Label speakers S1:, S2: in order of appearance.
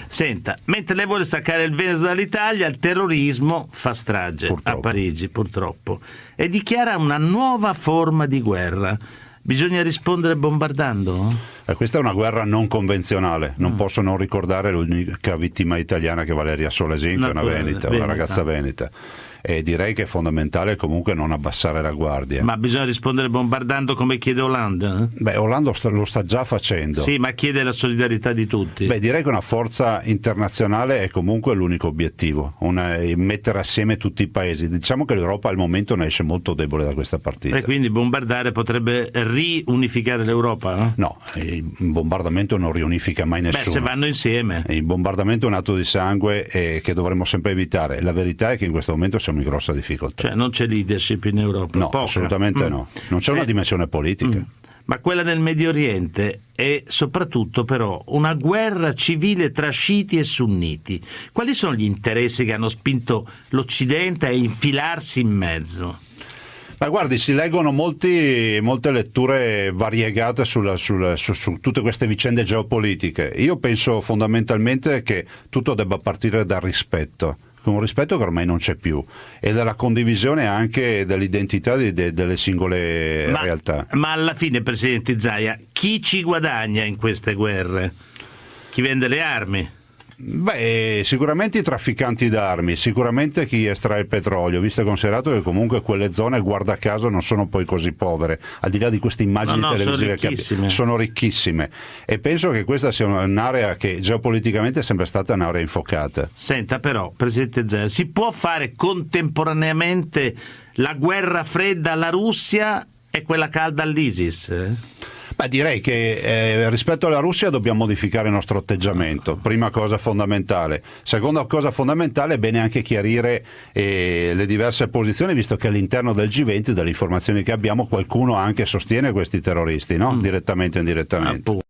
S1: Senta, mentre lei vuole staccare il Veneto dall'Italia, il terrorismo fa strage a Parigi, purtroppo, e dichiara una nuova forma di guerra. Bisogna rispondere bombardando?
S2: Questa è una guerra non convenzionale, non posso non ricordare l'unica vittima italiana che è Valeria Solesin, che è una veneta, una ragazza veneta. E direi che è fondamentale comunque non abbassare la guardia.
S1: Ma bisogna rispondere bombardando come chiede Hollande?
S2: Beh, Hollande lo sta già facendo.
S1: Sì, ma chiede la solidarietà di tutti.
S2: Beh, direi che una forza internazionale è comunque l'unico obiettivo, mettere assieme tutti i paesi. Diciamo che l'Europa al momento ne esce molto debole da questa partita.
S1: E quindi bombardare potrebbe riunificare l'Europa?
S2: No, il bombardamento non riunifica mai nessuno.
S1: Beh, se vanno insieme.
S2: Il bombardamento è un atto di sangue che dovremmo sempre evitare. La verità è che in questo momento siamo in grossa difficoltà.
S1: Cioè non c'è leadership in Europa?
S2: No,
S1: poca.
S2: assolutamente no. Non c'è una dimensione politica.
S1: Ma quella del Medio Oriente è soprattutto però una guerra civile tra sciiti e sunniti. Quali sono gli interessi che hanno spinto l'Occidente a infilarsi in mezzo?
S2: Ma guardi, si leggono molte letture variegate su tutte queste vicende geopolitiche. Io penso fondamentalmente che tutto debba partire dal rispetto. Un rispetto che ormai non c'è più, e dalla condivisione anche dell'identità delle singole realtà.
S1: Ma alla fine, Presidente Zaia, chi ci guadagna in queste guerre? Chi vende le armi?
S2: Beh, sicuramente i trafficanti d'armi, sicuramente chi estrae il petrolio, visto e considerato che comunque quelle zone, guarda caso, non sono poi così povere, al di là di queste immagini televisive che sono ricchissime, e penso che questa sia un'area che geopoliticamente è sempre stata un'area infuocata.
S1: Senta però, Presidente Zaia, si può fare contemporaneamente la guerra fredda alla Russia e quella calda all'ISIS?
S2: Beh, direi che rispetto alla Russia dobbiamo modificare il nostro atteggiamento, prima cosa fondamentale. Seconda cosa fondamentale, è bene anche chiarire le diverse posizioni, visto che all'interno del G20, dalle informazioni che abbiamo, qualcuno anche sostiene questi terroristi, no? Direttamente o indirettamente.